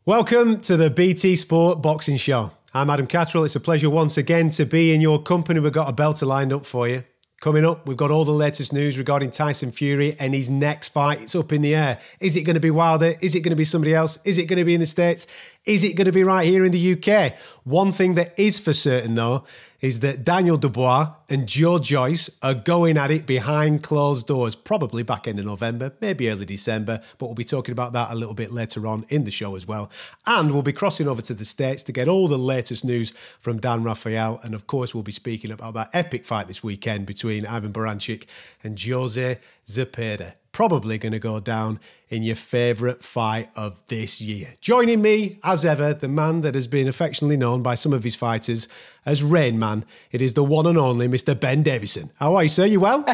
Welcome to the BT Sport Boxing Show. I'm Adam Catterall. It's a pleasure once again to be in your company. We've got a belter lined up for you. Coming up, we've got all the latest news regarding Tyson Fury and his next fight. It's up in the air. Is it going to be Wilder? Is it going to be somebody else? Is it going to be in the States? Is it going to be right here in the UK? One thing that is for certain, though, is that Daniel Dubois and Joe Joyce are going at it behind closed doors, probably back end of November, maybe early December, but we'll be talking about that a little bit later on in the show as well. And we'll be crossing over to the States to get all the latest news from Dan Rafael. And of course, we'll be speaking about that epic fight this weekend between Ivan Baranchyk and Jose Zepeda. Probably going to go down in your favourite fight of this year. Joining me, as ever, the man that has been affectionately known by some of his fighters as Rain Man. It is the one and only Mr. Ben Davison. How are you, sir? You well?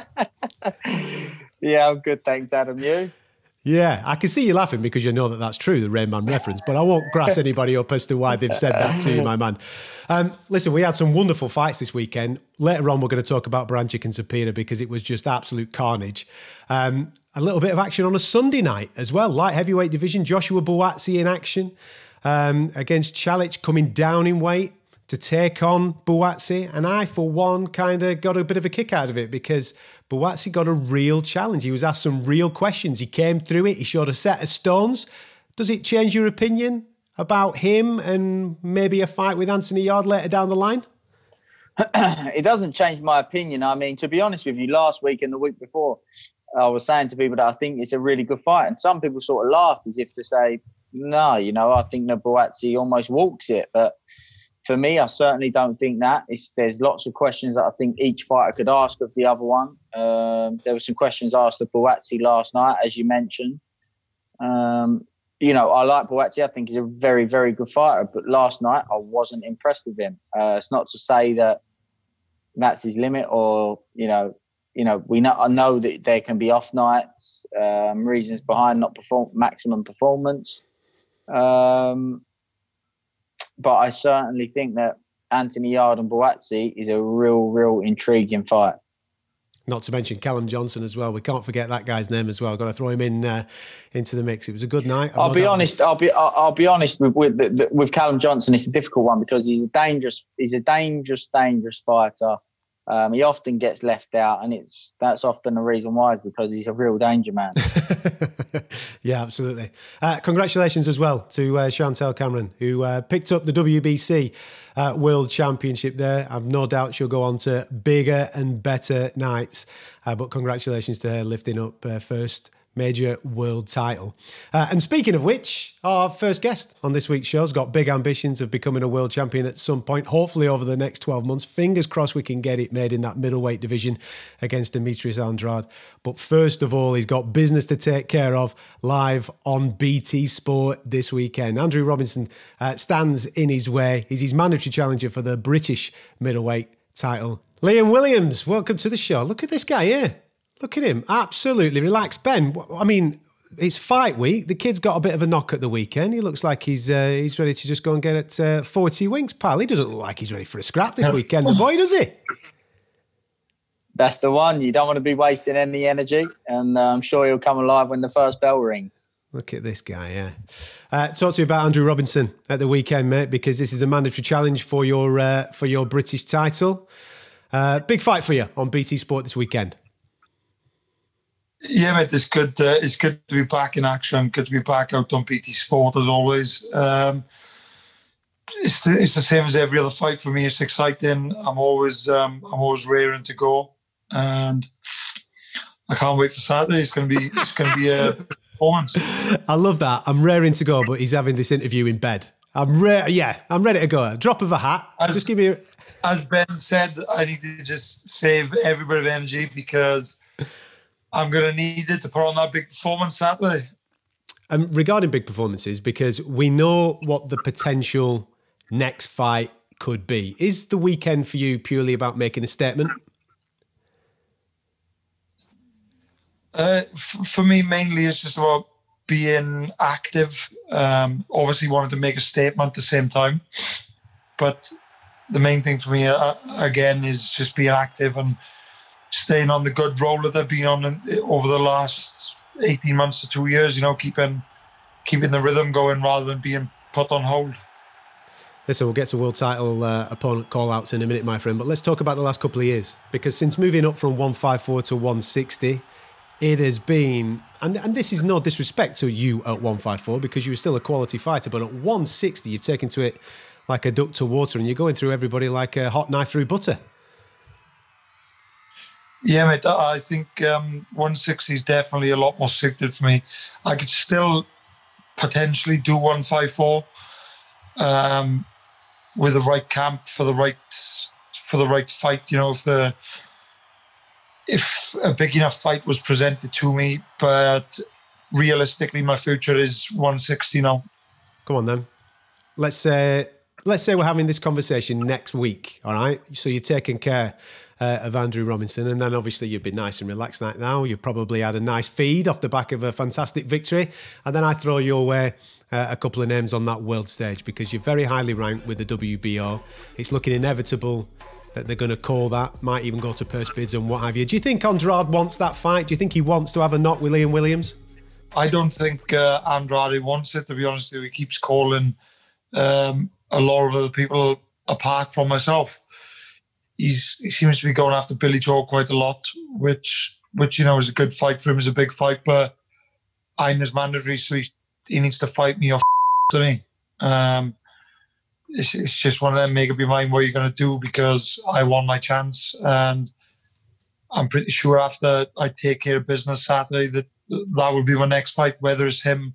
Yeah, I'm good, thanks, Adam. You? Yeah, I can see you laughing because you know that that's true, the Rain Man reference, but I won't grass anybody up as to why they've said that to you, my man. Listen, we had some wonderful fights this weekend. Later on, we're going to talk about Baranchyk and Zepeda because it was just absolute carnage. A little bit of action on a Sunday night as well. Light heavyweight division, Joshua Buatsi in action against Chalic, coming down in weight to take on Buatsi. And I, for one, kind of got a bit of a kick out of it because Buatsi got a real challenge. He was asked some real questions. He came through it. He showed a set of stones. Does it change your opinion about him and maybe a fight with Anthony Yarde later down the line? It doesn't change my opinion. I mean, to be honest with you, last week and the week before, I was saying to people that I think it's a really good fight. And some people sort of laughed as if to say, no, you know, I think that Buatsi almost walks it. But for me, I certainly don't think that. There's lots of questions that I think each fighter could ask of the other one. There were some questions asked of Buatsi last night, as you mentioned. You know, I like Buatsi. I think he's a very, very good fighter. But last night, I wasn't impressed with him. It's not to say that that's his limit or, I know that there can be off nights, reasons behind not maximum performance. But I certainly think that Anthony Yarde and Buatsi is a real intriguing fight. Not to mention Callum Johnson as well. We can't forget that guy's name as well. Got to throw him in into the mix. It was a good night. I'll be honest with Callum Johnson. It's a difficult one because he's a dangerous fighter. He often gets left out, and that's often the reason why is because he's a real danger man. Yeah, absolutely. Congratulations as well to Chantel Cameron, who picked up the WBC World Championship there. I've no doubt she'll go on to bigger and better nights. But congratulations to her lifting up first major world title. And speaking of which, our first guest on this week's show has got big ambitions of becoming a world champion at some point, hopefully over the next 12 months. Fingers crossed we can get it made in that middleweight division against Demetrius Andrade. But first of all, he's got business to take care of live on BT Sport this weekend. Andrew Robinson stands in his way. He's his mandatory challenger for the British middleweight title. Liam Williams, welcome to the show. Look at this guy here. Look at him, absolutely relaxed. Ben, I mean, it's fight week. The kid's got a bit of a knock at the weekend. He looks like he's ready to just go and get at 40 winks, pal. He doesn't look like he's ready for a scrap this weekend, the boy, does he? That's the one. You don't want to be wasting any energy, and I'm sure he'll come alive when the first bell rings. Look at this guy, yeah. Talk to me about Andrew Robinson at the weekend, mate, because this is a mandatory challenge for your British title. Big fight for you on BT Sport this weekend. Yeah, mate, it's good to be back in action. Good to be back out on BT Sport as always. It's the same as every other fight for me. It's exciting. I'm always raring to go, and I can't wait for Saturday. It's going to be a performance. I love that. I'm raring to go, but he's having this interview in bed. I'm ready to go. A drop of a hat. Just give me. As Ben said, I need to just save every bit of energy because I'm going to need it to put on that big performance Saturday. And regarding big performances, because we know what the potential next fight could be. Is the weekend for you purely about making a statement? For me, mainly it's just about being active. Obviously wanted to make a statement at the same time. But the main thing for me, again, is just being active and staying on the good roll that I've been on over the last 18 months to 2 years, keeping the rhythm going rather than being put on hold. Listen, we'll get to world title opponent call-outs in a minute, my friend, but let's talk about the last couple of years. Because since moving up from 154 to 160, it has been, and this is no disrespect to you at 154 because you were still a quality fighter, but at 160, you're taking to it like a duck to water and you're going through everybody like a hot knife through butter. Yeah, mate, I think 160 is definitely a lot more suited for me. I could still potentially do 154 with the right camp for the right fight. You know, if a big enough fight was presented to me, but realistically, my future is 160 now. Come on, then. Let's say we're having this conversation next week, all right? So you're taking care of Andrew Robinson, and then obviously you've been nice and relaxed right now. You've probably had a nice feed off the back of a fantastic victory, and then I throw your way a couple of names on that world stage because you're very highly ranked with the WBO. It's looking inevitable that they're going to call that, might even go to purse bids and what have you. Do you think Andrade wants that fight? Do you think he wants to have a knock with Liam Williams? I don't think Andrade wants it, to be honest with you. He keeps calling a lot of other people apart from myself. He seems to be going after Billy Joe quite a lot, which you know is a good fight for him, is a big fight, but I'm his mandatory, so he needs to fight me off, doesn't he? It's just one of them, make up your mind what you're going to do because I won my chance. And I'm pretty sure after I take care of business Saturday that will be my next fight, whether it's him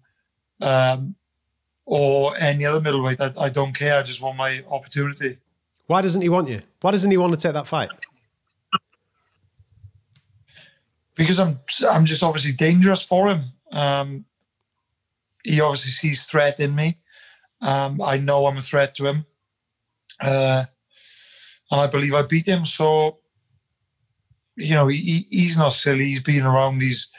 or any other middleweight. I don't care. I just want my opportunity. Why doesn't he want you? Why doesn't he want to take that fight? Because I'm just obviously dangerous for him. He obviously sees threat in me. I know I'm a threat to him. And I believe I beat him. So, you know, he's not silly. He's been around. He's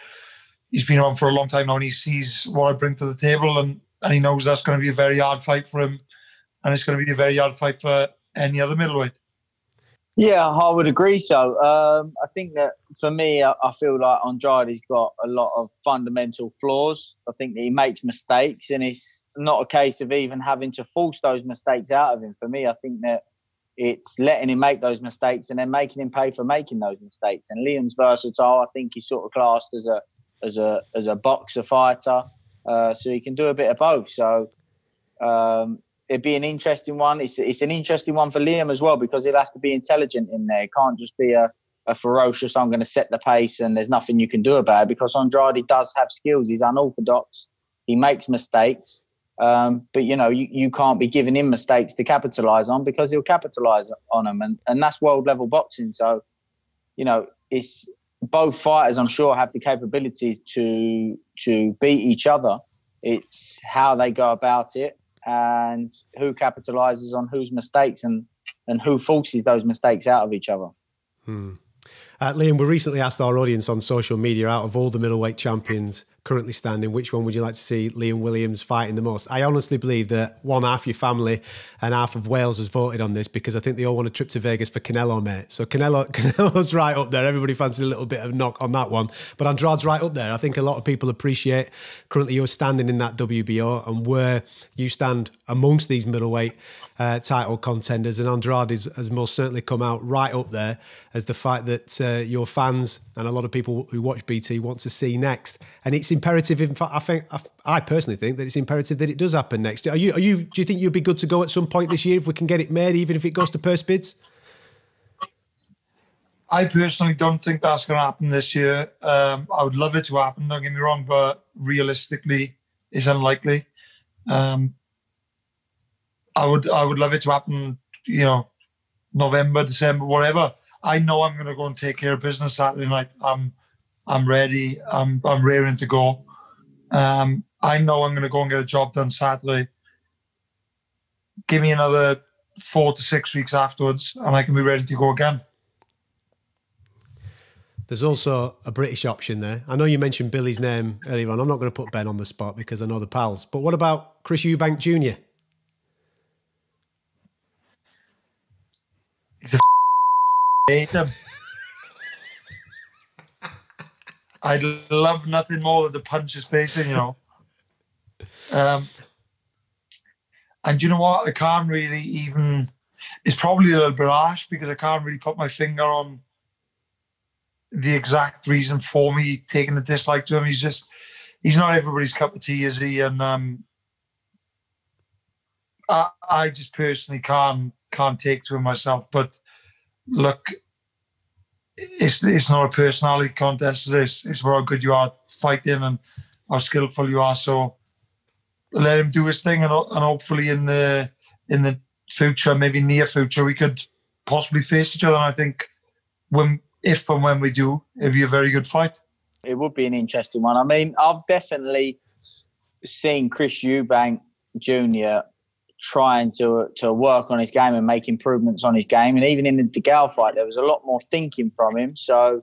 been around for a long time now, and he sees what I bring to the table, and he knows that's going to be a very hard fight for him, and it's going to be a very hard fight for any other middleweight. Yeah, I would agree so. I think that for me, I feel like Andrade's got a lot of fundamental flaws. I think that he makes mistakes, and it's not a case of even having to force those mistakes out of him. For me, I think that it's letting him make those mistakes and then making him pay for making those mistakes. And Liam's versatile. I think he's sort of classed as a boxer fighter, so he can do a bit of both. So it'd be an interesting one. It's an interesting one for Liam as well because he'll have to be intelligent in there. It can't just be a ferocious, I'm going to set the pace and there's nothing you can do about it, because Andrade does have skills. He's unorthodox. He makes mistakes. But, you know, you can't be giving him mistakes to capitalise on because he'll capitalise on them. And that's world-level boxing. So, you know, it's both fighters, I'm sure, have the capabilities to beat each other. It's how they go about it and who capitalises on whose mistakes and who forces those mistakes out of each other. Liam, we recently asked our audience on social media, out of all the middleweight champions currently standing, which one would you like to see Liam Williams fighting the most? I honestly believe that one half your family and half of Wales has voted on this because I think they all want a trip to Vegas for Canelo, mate. So Canelo's right up there. Everybody fancies a little bit of knock on that one. But Andrade's right up there. I think a lot of people appreciate currently you're standing in that WBO and where you stand amongst these middleweight title contenders, and Andrade has most certainly come out right up there as the fight that your fans and a lot of people who watch BT want to see next. And it's imperative. In fact, I personally think that it's imperative that it does happen next. Do you think you'd be good to go at some point this year if we can get it made, even if it goes to purse bids? I personally don't think that's going to happen this year. I would love it to happen, don't get me wrong, but realistically, it's unlikely. I would love it to happen, you know, November, December, whatever. I know I'm going to go and take care of business Saturday night. I'm ready. I'm raring to go. I know I'm going to go and get a job done Saturday. Give me another 4 to 6 weeks afterwards, and I can be ready to go again. There's also a British option there. I know you mentioned Billy's name earlier on. I'm not going to put Ben on the spot because I know the pals. But what about Chris Eubank Jr.? He's a hate him. I'd love nothing more than to punch his face in, you know. And you know what? I can't really even... It's probably a little bit harsh because I can't really put my finger on the exact reason for me taking a dislike to him. He's not everybody's cup of tea, is he? And I just personally can't take to him myself. But look, it's not a personality contest. It's how good you are fighting and how skillful you are. So let him do his thing, and hopefully in the future, maybe near future, we could possibly face each other. And I think if and when we do, it'll be a very good fight. It would be an interesting one. I mean, I've definitely seen Chris Eubank Jr. trying to work on his game and make improvements on his game. And even in the DeGale fight, there was a lot more thinking from him. So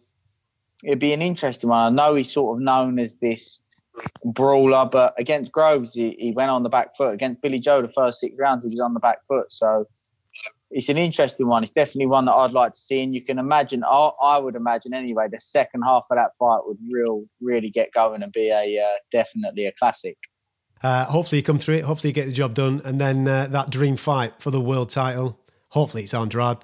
it'd be an interesting one. I know he's sort of known as this brawler, but against Groves, he went on the back foot. Against Billy Joe, the first 6 rounds, he was on the back foot. So it's an interesting one. It's definitely one that I'd like to see. And you can imagine, I would imagine anyway, the second half of that fight would really get going and be definitely a classic. Hopefully you come through it. Hopefully you get the job done. And then that dream fight for the world title. Hopefully it's Andrade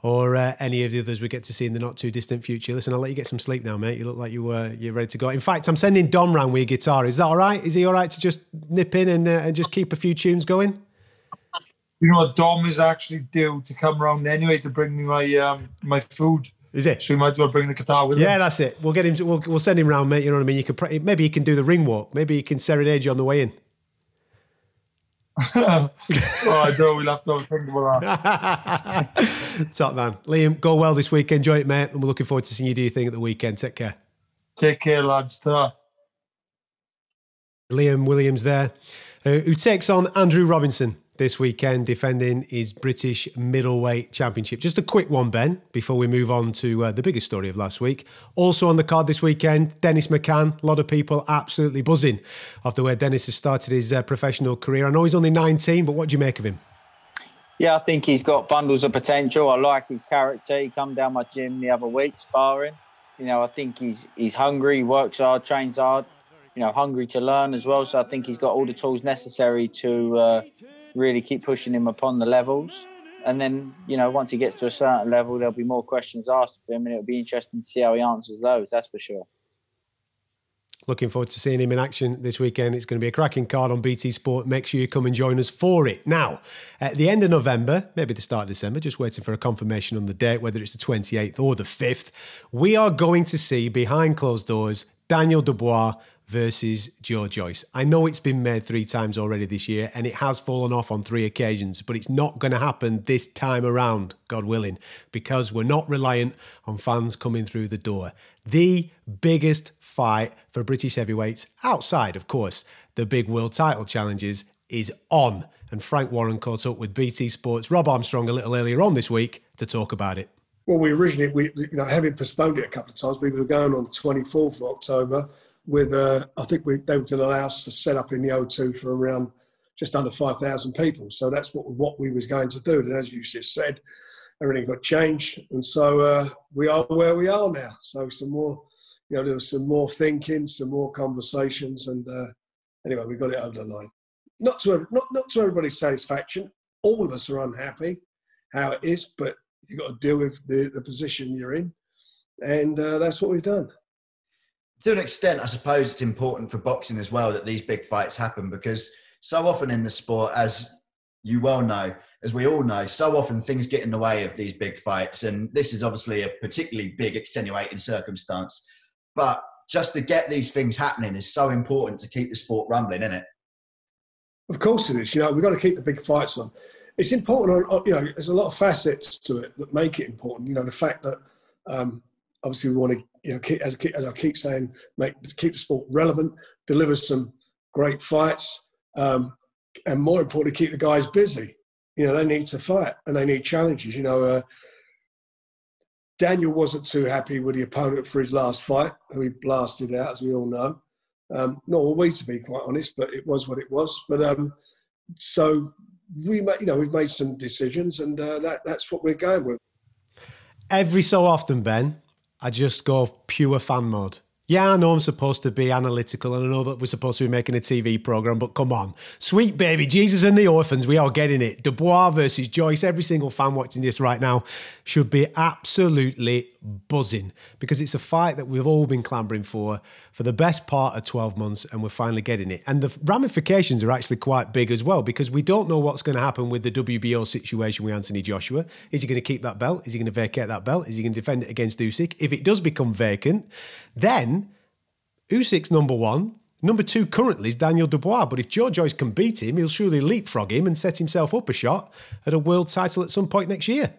or any of the others we get to see in the not too distant future. Listen, I'll let you get some sleep now, mate. You look like you're ready to go. In fact, I'm sending Dom round with your guitar. Is that all right? Is he all right to just nip in and just keep a few tunes going? You know what? Dom is actually due to come round anyway to bring me my food. Is it? So we might as well bring the guitar with him. Yeah, that's it. We'll get him. We'll send him round, mate. You know what I mean? You could maybe he can do the ring walk. Maybe he can serenade you on the way in. Oh, I know. We'll have to have a think about that. Top man. Liam, go well this week. Enjoy it, mate. And we're looking forward to seeing you do your thing at the weekend. Take care. Take care, lads. Ta. Liam Williams there, who takes on Andrew Robinson this weekend, defending his British middleweight championship. Just a quick one, Ben, before we move on to the biggest story of last week. Also on the card this weekend, Dennis Mccann. A lot of people absolutely buzzing after where Dennis has started his professional career. I know he's only 19, but what do you make of him? Yeah, I think he's got bundles of potential. I like his character. He come down my gym the other week sparring. You know, I think he's hungry, he works hard, trains hard, you know, hungry to learn as well. So I think he's got all the tools necessary to really keep pushing him upon the levels. And then, you know, once he gets to a certain level, there'll be more questions asked of him, and it'll be interesting to see how he answers those, that's for sure. Looking forward to seeing him in action this weekend. It's going to be a cracking card on BT Sport. Make sure you come and join us for it. Now, at the end of November, maybe the start of December, just waiting for a confirmation on the date, whether it's the 28th or the 5th, we are going to see, behind closed doors, Daniel Dubois versus Joe Joyce. I know it's been made 3 times already this year, and it has fallen off on 3 occasions, but it's not going to happen this time around, God willing, because we're not reliant on fans coming through the door. The biggest fight for British heavyweights, outside, of course, the big world title challenges, is on. And Frank Warren caught up with BT Sports' Rob Armstrong a little earlier on this week to talk about it. Well, having postponed it a couple of times, we were going on the 24th of October with, I think they were going to allow us to set up in the O2 for around just under 5,000 people. So that's what we was going to do. And as you just said, everything got changed. And so we are where we are now. So some more, there was some more thinking, some more conversations. And anyway, we got it over the line. Not to everybody's satisfaction. All of us are unhappy how it is, but you've got to deal with the position you're in. And that's what we've done. To an extent, I suppose it's important for boxing as well that these big fights happen, because so often in the sport, as you well know, as we all know, so often things get in the way of these big fights. And this is obviously a particularly big extenuating circumstance. But just to get these things happening is so important to keep the sport rumbling, isn't it? Of course it is. We've got to keep the big fights on. It's important, there's a lot of facets to it that make it important. The fact that obviously we want to, as I keep saying, keep the sport relevant, deliver some great fights, and more importantly, keep the guys busy. They need to fight and they need challenges. Daniel wasn't too happy with the opponent for his last fight, who he blasted out, as we all know. Nor were we, to be quite honest, but it was what it was. But so we've made some decisions, and that's what we're going with. Every so often, Ben, I just go pure fan mode. Yeah, I know I'm supposed to be analytical and I know that we're supposed to be making a TV programme, but come on. Sweet baby, Jesus and the orphans, we are getting it. Dubois versus Joyce. Every single fan watching this right now should be absolutely buzzing because it's a fight that we've all been clambering for the best part of 12 months and we're finally getting it. And the ramifications are actually quite big as well because we don't know what's going to happen with the WBO situation with Anthony Joshua. Is he going to keep that belt? Is he going to vacate that belt? Is he going to defend it against Usyk? If it does become vacant, then Usyk's number one. Number two currently is Daniel Dubois. But if Joe Joyce can beat him, he'll surely leapfrog him and set himself up a shot at a world title at some point next year.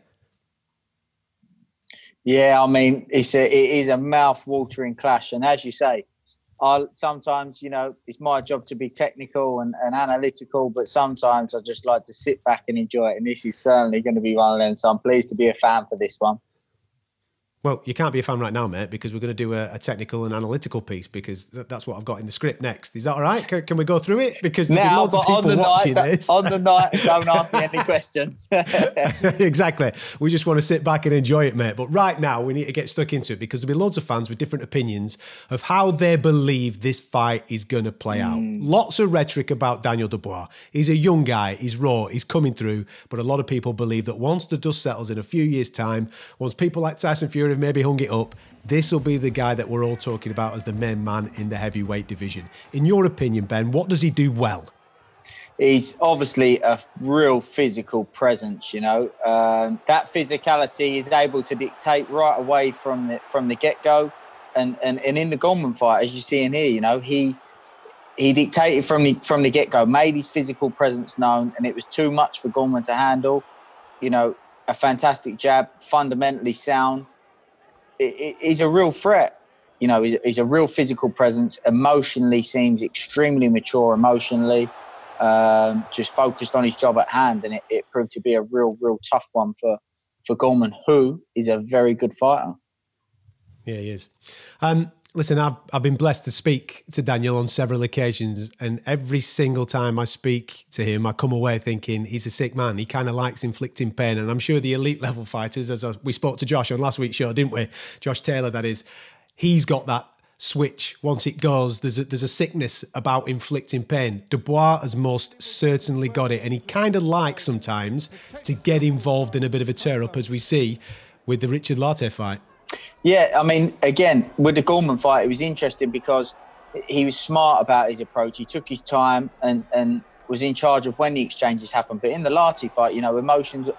Yeah, I mean, it is a mouth-watering clash. And as you say, sometimes, it's my job to be technical and analytical, but sometimes I just like to sit back and enjoy it. And this is certainly going to be one of them. So I'm pleased to be a fan for this one. Well, you can't be a fan right now, mate, because we're going to do a technical and analytical piece because that's what I've got in the script next. Is that all right? Can we go through it? Because there'll be lots of people watching this. On the night, don't ask me any questions. Exactly. We just want to sit back and enjoy it, mate. But right now, we need to get stuck into it because there'll be loads of fans with different opinions of how they believe this fight is going to play out. Lots of rhetoric about Daniel Dubois. He's a young guy. He's raw. He's coming through. But a lot of people believe that once the dust settles in a few years' time, once people like Tyson Fury have maybe hung it up, this will be the guy that we're all talking about as the main man in the heavyweight division. In your opinion, Ben, what does he do well? He's obviously a real physical presence, That physicality is able to dictate right away from the get-go. And in the Gorman fight, as you see in here, he dictated from the get-go, made his physical presence known, and it was too much for Gorman to handle. A fantastic jab, fundamentally sound. He's a real threat. He's a real physical presence. Emotionally seems extremely mature emotionally. Just focused on his job at hand. And it proved to be a real tough one for Gorman, who is a very good fighter. Yeah, he is. Listen, I've been blessed to speak to Daniel on several occasions, and every single time I speak to him, I come away thinking he's a sick man. He kind of likes inflicting pain, and I'm sure the elite level fighters, we spoke to Josh on last week's show, didn't we? Josh Taylor, that is. He's got that switch. Once it goes, there's a sickness about inflicting pain. Dubois has most certainly got it, and he kind of likes sometimes to get involved in a bit of a tear-up, as we see with the Richard Lartey fight. Yeah, I mean, again, with the Gorman fight, it was interesting because he was smart about his approach. He took his time and was in charge of when the exchanges happened. But in the Lartey fight, emotions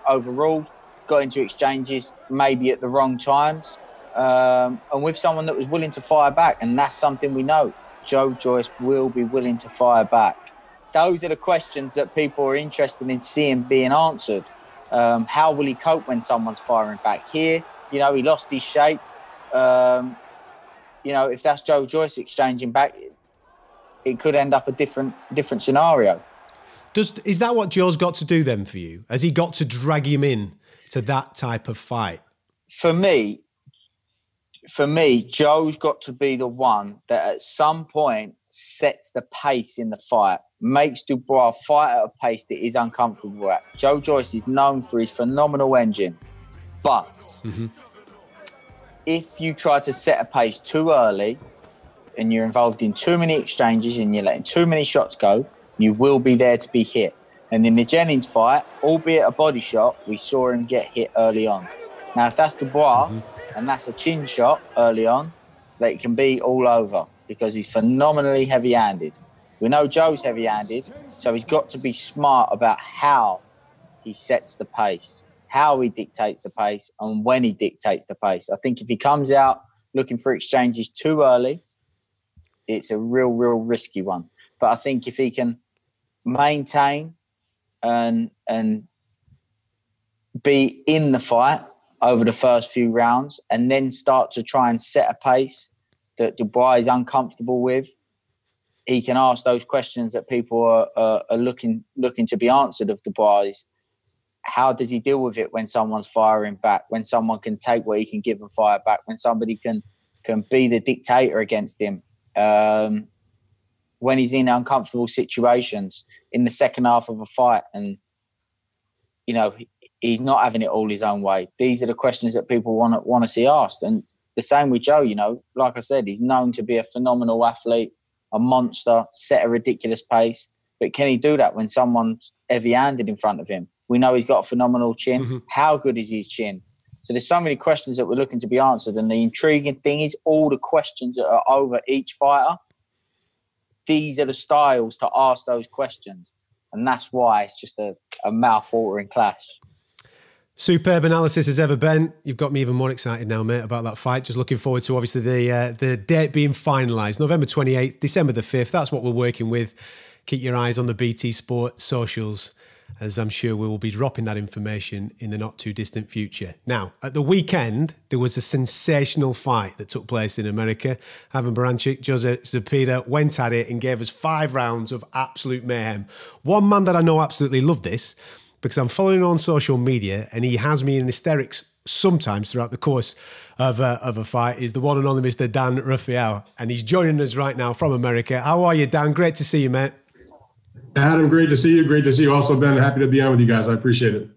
overruled, got into exchanges maybe at the wrong times, and with someone that was willing to fire back. And that's something we know. Joe Joyce will be willing to fire back. Those are the questions that people are interested in seeing being answered. How will he cope when someone's firing back here? He lost his shape. If that's Joe Joyce exchanging back, it could end up a different scenario. Is that what Joe's got to do then for you? Has he got to drag him in to that type of fight? For me, Joe's got to be the one that at some point sets the pace in the fight, makes Dubois fight at a pace that he's uncomfortable at. Joe Joyce is known for his phenomenal engine. But if you try to set a pace too early and you're involved in too many exchanges and you're letting too many shots go, you will be there to be hit. And in the Jennings fight, albeit a body shot, we saw him get hit early on. Now, if that's Dubois and that's a chin shot early on, that it can be all over because he's phenomenally heavy-handed. We know Joe's heavy-handed, so he's got to be smart about how he sets the pace, how he dictates the pace and when he dictates the pace. I think if he comes out looking for exchanges too early, it's a real risky one. But I think if he can maintain and be in the fight over the first few rounds and then start to try and set a pace that Dubois is uncomfortable with, he can ask those questions that people are looking to be answered of Dubois. How does he deal with it when someone's firing back, when someone can take what he can give and fire back, when somebody can be the dictator against him, when he's in uncomfortable situations in the second half of a fight and, he's not having it all his own way. These are the questions that people want to see asked. And the same with Joe, you know, like I said, he's known to be a phenomenal athlete, a monster, set a ridiculous pace. But can he do that when someone's heavy-handed in front of him? We know he's got a phenomenal chin. Mm-hmm. How good is his chin? So there's so many questions that we're looking to be answered. And the intriguing thing is all the questions that are over each fighter, these are the styles to ask those questions. And that's why it's just a mouth-watering clash. Superb analysis as ever, Ben. You've got me even more excited now, mate, about that fight. Just looking forward to, obviously, the date being finalised. November 28th, December the 5th. That's what we're working with. Keep your eyes on the BT Sport socials, as I'm sure we will be dropping that information in the not-too-distant future. Now, at the weekend, there was a sensational fight that took place in America. Ivan Baranchyk, Jose Zepeda went at it and gave us 5 rounds of absolute mayhem. One man that I know absolutely loved this, because I'm following him on social media and he has me in hysterics sometimes throughout the course of a fight, is the one and only Mr. Dan Rafael. And he's joining us right now from America. How are you, Dan? Great to see you, mate. Adam, great to see you. Great to see you also, Ben. Happy to be on with you guys. I appreciate it.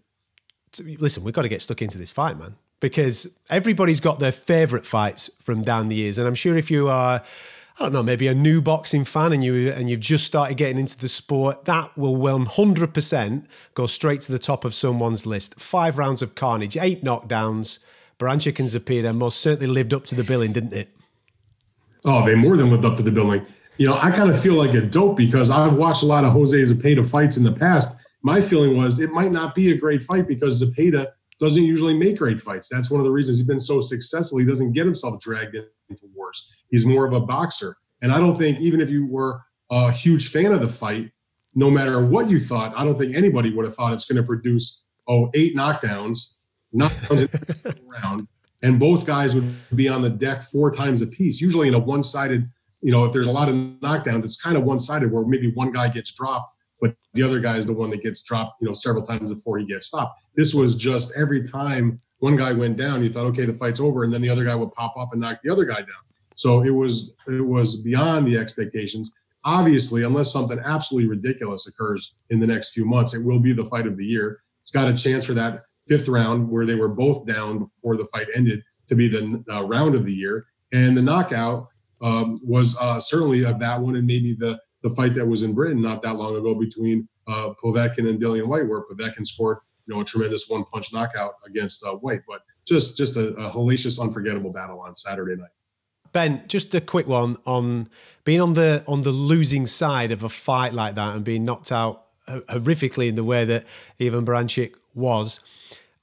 Listen, we've got to get stuck into this fight, man, because everybody's got their favourite fights from down the years. And I'm sure if you are, I don't know, maybe a new boxing fan and you've just started getting into the sport, that will 100% go straight to the top of someone's list. 5 rounds of carnage, 8 knockdowns. Baranchyk and Zepeda most certainly lived up to the billing, didn't it? Oh, they more than lived up to the billing. You know, I kind of feel like a dope because I've watched a lot of Jose Zepeda fights in the past. My feeling was it might not be a great fight because Zepeda doesn't usually make great fights. That's one of the reasons he's been so successful. He doesn't get himself dragged into wars. He's more of a boxer. And I don't think, even if you were a huge fan of the fight, no matter what you thought, I don't think anybody would have thought it's going to produce, 8 knockdowns in the round, and both guys would be on the deck 4 times apiece. Usually in a one-sided, you know, if there's a lot of knockdowns, it's kind of one-sided where maybe one guy gets dropped, but the other guy is the one that gets dropped, you know, several times before he gets stopped. This was just every time one guy went down, you thought, okay, the fight's over, and then the other guy would pop up and knock the other guy down. So it was beyond the expectations. Obviously, unless something absolutely ridiculous occurs in the next few months, it will be the fight of the year. It's got a chance for that 5th round where they were both down before the fight ended to be the round of the year. And the knockout was certainly of that one, and maybe the fight that was in Britain not that long ago between Povetkin and Dillian White, where Povetkin scored, you know, a tremendous one-punch knockout against White. But just a hellacious, unforgettable battle on Saturday night. Ben, just a quick one on being on the losing side of a fight like that and being knocked out horrifically in the way that Ivan Baranchyk was.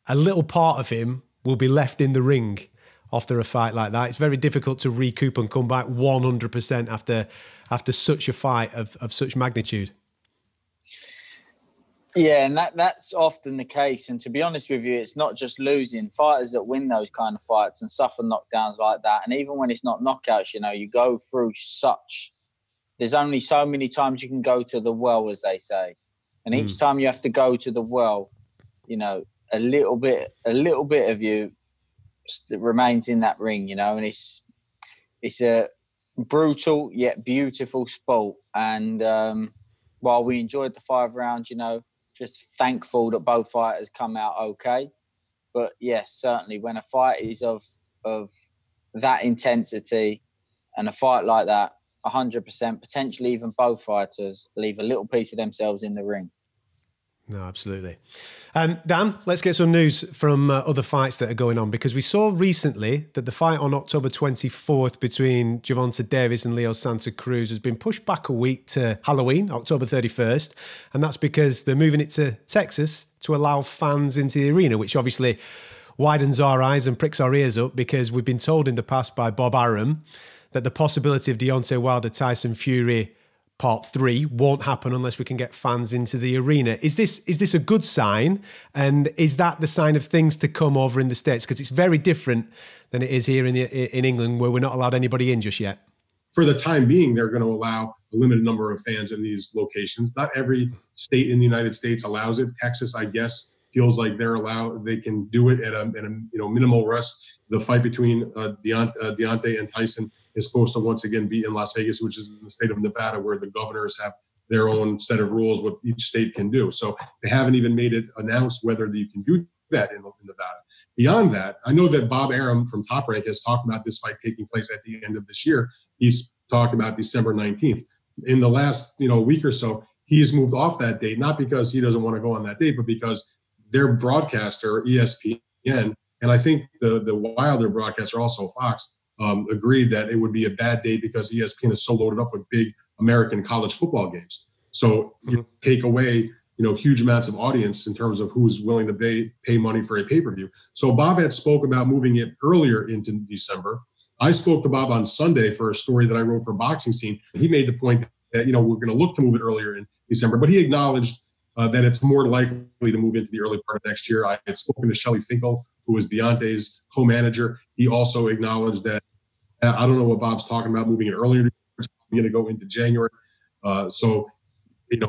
A little part of him will be left in the ring after a fight like that. It's very difficult to recoup and come back 100% after such a fight of such magnitude. Yeah, and that's often the case. And to be honest with you, it's not just losing. Fighters that win those kind of fights and suffer knockdowns like that, and even when it's not knockouts, you know, you go through there's only so many times you can go to the well, as they say. And each time you have to go to the well, you know, a little bit of you remains in that ring, you know, and it's a brutal yet beautiful sport. And while we enjoyed the 5 rounds, you know, just thankful that both fighters come out okay. But yes, certainly when a fight is of that intensity and a fight like that, 100%, potentially even both fighters leave a little piece of themselves in the ring. No, absolutely. Dan, let's get some news from other fights that are going on, because we saw recently that the fight on October 24th between Gervonta Davis and Leo Santa Cruz has been pushed back a week to Halloween, October 31st. And that's because they're moving it to Texas to allow fans into the arena, which obviously widens our eyes and pricks our ears up, because we've been told in the past by Bob Arum that the possibility of Deontay Wilder, Tyson Fury Part 3 won't happen unless we can get fans into the arena. Is this a good sign? And is that the sign of things to come over in the States? Because it's very different than it is here in England, where we're not allowed anybody in just yet. For the time being, they're going to allow a limited number of fans in these locations. Not every state in the United States allows it. Texas, I guess, feels like they can do it at a minimal risk. The fight between Deontay and Tyson is supposed to once again be in Las Vegas, which is in the state of Nevada, where the governors have their own set of rules what each state can do. So they haven't even made it announced whether you can do that in Nevada. beyond that, I know that Bob Arum from Top Rank has talked about this fight taking place at the end of this year. He's talked about December 19th. In the last, week or so, he's moved off that date, not because he doesn't want to go on that date, but because their broadcaster, ESPN, and I think the Wilder broadcaster, also Fox, agreed that it would be a bad date because ESPN is so loaded up with big American college football games. So you take away, huge amounts of audience in terms of who's willing to pay money for a pay-per-view. So Bob had spoke about moving it earlier into December. I spoke to Bob on Sunday for a story that I wrote for Boxing Scene. He made the point that, we're going to look to move it earlier in December, but he acknowledged that it's more likely to move into the early part of next year. I had spoken to Shelley Finkel, who was Deontay's co-manager. He also acknowledged that, I don't know what Bob's talking about, moving it earlier. It's going to go into January. So,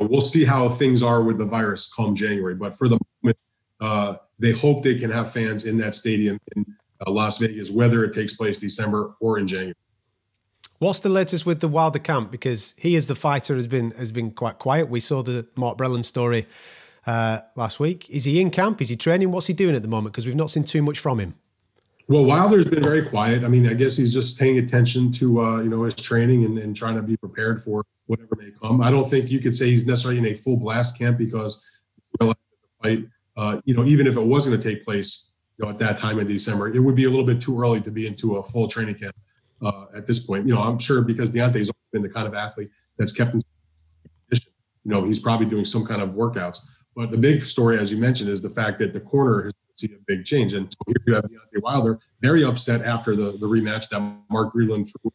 we'll see how things are with the virus come January. But for the moment, they hope they can have fans in that stadium in Las Vegas, whether it takes place December or in January. What's the latest with the Wilder camp? Because he, as the fighter, has been quite quiet. We saw the Mark Breland story last week. Is he in camp? Is he training? What's he doing at the moment? Because we've not seen too much from him. Well, Wilder's been very quiet. I mean, I guess he's just paying attention to, his training and trying to be prepared for whatever may come. I don't think you could say he's necessarily in a full blast camp because the fight, even if it was going to take place, at that time in December, it would be a little bit too early to be into a full training camp at this point. I'm sure because Deontay's been the kind of athlete that's kept in condition. He's probably doing some kind of workouts. But the big story, as you mentioned, is the fact that the corner has seen a big change. And so here you have Deontay Wilder very upset after the rematch that Mark Breland threw,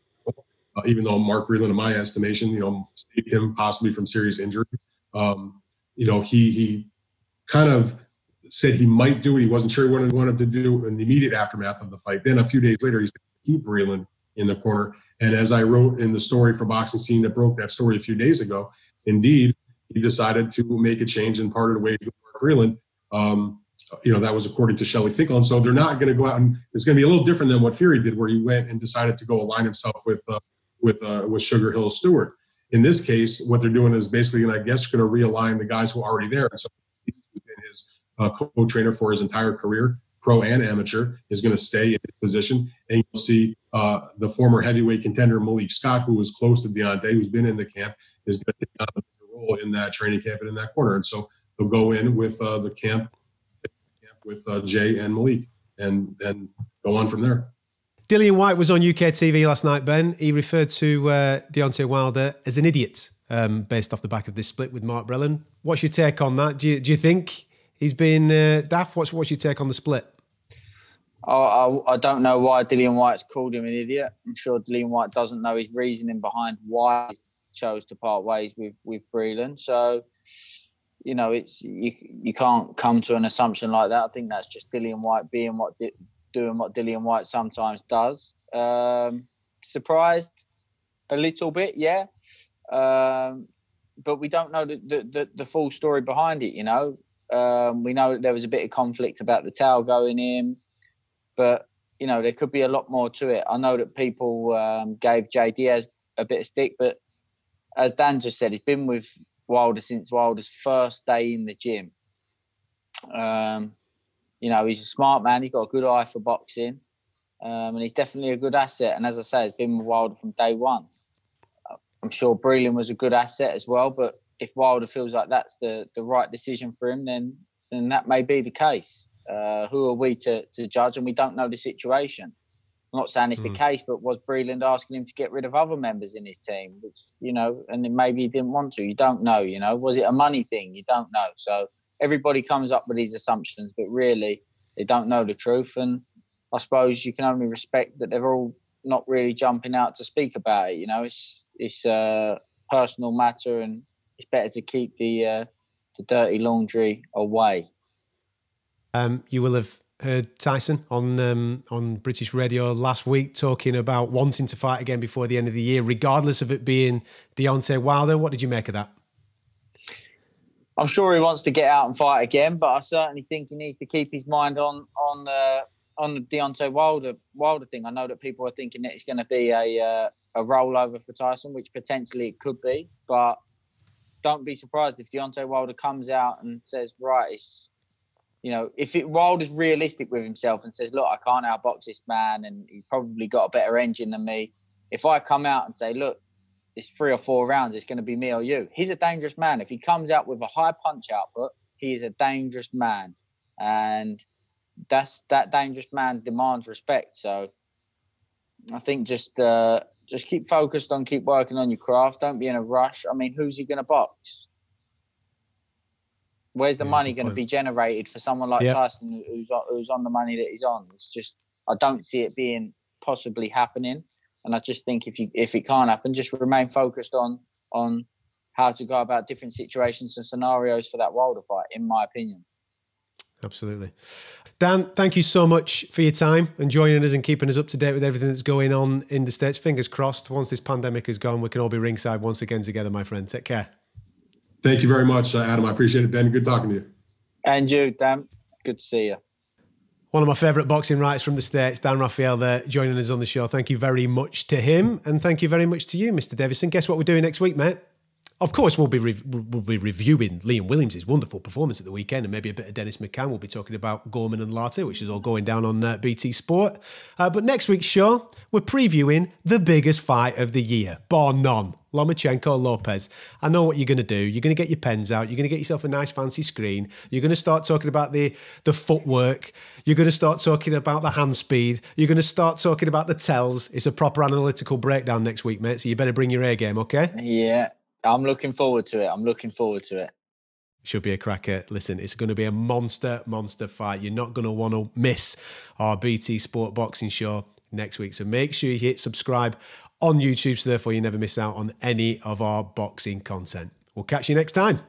even though Mark Breland, in my estimation, saved him possibly from serious injury. He kind of said he might do it. He wasn't sure what he wanted to do in the immediate aftermath of the fight. Then a few days later, he said, keep Breland in the corner. And as I wrote in the story for Boxing Scene that broke that story a few days ago, indeed, he decided to make a change and parted ways with Mark Breland. That was according to Shelley Finkel. And so they're not going to go out, and it's going to be a little different than what Fury did, where he went and decided to go align himself with Sugar Hill Stewart. In this case, what they're doing is basically, going to realign the guys who are already there. And so he's been his co-trainer for his entire career, pro and amateur, is going to stay in his position. And you'll see the former heavyweight contender Malik Scott, who was close to Deontay, who's been in the camp, is going to take on a role in that training camp and in that corner. And so they'll go in with the camp with Jay and Malik and then go on from there. Dillian Whyte was on UK TV last night, Ben. He referred to Deontay Wilder as an idiot based off the back of this split with Mark Breland. What's your take on that? Do you think he's been daft? What's your take on the split? I don't know why Dillian Whyte's called him an idiot. I'm sure Dillian Whyte doesn't know his reasoning behind why he chose to part ways with Breland. So, it's you can't come to an assumption like that. I think that's just Dillian Whyte doing what Dillian Whyte sometimes does. Surprised a little bit, yeah. But we don't know the full story behind it, We know that there was a bit of conflict about the towel going in, but, there could be a lot more to it. I know that people gave Jay Diaz a bit of stick, but as Dan just said, he's been with Wilder since Wilder's first day in the gym. He's a smart man. He's got a good eye for boxing, and he's definitely a good asset. And as I say, he's been with Wilder from day one. I'm sure Breland was a good asset as well, but if Wilder feels like that's the right decision for him, then that may be the case. Who are we to judge? And we don't know the situation. I'm not saying it's the case, but was Breland asking him to get rid of other members in his team? Which, and then maybe he didn't want to. You don't know, Was it a money thing? You don't know. So everybody comes up with these assumptions, but really they don't know the truth. And I suppose you can only respect that they're all not really jumping out to speak about it. It's a personal matter, and it's better to keep the dirty laundry away. You will have heard Tyson on British radio last week talking about wanting to fight again before the end of the year, regardless of it being Deontay Wilder. What did you make of that? I'm sure he wants to get out and fight again, but I certainly think he needs to keep his mind on the Deontay Wilder thing. I know that people are thinking that it's going to be a rollover for Tyson, which potentially it could be, but don't be surprised if Deontay Wilder comes out and says, right, you know, if Wilder's realistic with himself and says, look, I can't outbox this man and he's probably got a better engine than me. If I come out and say, look, it's 3 or 4 rounds, it's going to be me or you. He's a dangerous man. If he comes out with a high punch output, he is a dangerous man. And that dangerous man demands respect. So I think just keep focused on, keep working on your craft. Don't be in a rush. I mean, who's he going to box? Where's the money going to be generated for someone like Tyson who's on the money that he's on? It's just, I don't see it being possibly happening. And I just think if it can't happen, just remain focused on how to go about different situations and scenarios for that Wilder fight, in my opinion. Absolutely. Dan, thank you so much for your time and joining us and keeping us up to date with everything that's going on in the States. Fingers crossed, once this pandemic is gone, we can all be ringside once again together, my friend. Take care. Thank you very much, Adam. I appreciate it, Ben. Good talking to you. And you, Dan. Good to see you. One of my favourite boxing writers from the States, Dan Rafael, there joining us on the show. Thank you very much to him, and thank you very much to you, Mr. Davison. Guess what we're doing next week, mate? Of course, we'll be reviewing Liam Williams' wonderful performance at the weekend, and maybe a bit of Dennis McCann. We'll be talking about Gorman and Latte, which is all going down on BT Sport. But next week's show, we're previewing the biggest fight of the year, bar none. Lomachenko-Lopez. I know what you're going to do. You're going to get your pens out. You're going to get yourself a nice fancy screen. You're going to start talking about the footwork. You're going to start talking about the hand speed. You're going to start talking about the tells. It's a proper analytical breakdown next week, mate. So you better bring your A game, okay? Yeah, I'm looking forward to it. Should be a cracker. Listen, it's going to be a monster fight. You're not going to want to miss our BT Sport boxing show next week. So make sure you hit subscribe on YouTube so therefore you never miss out on any of our boxing content. We'll catch you next time.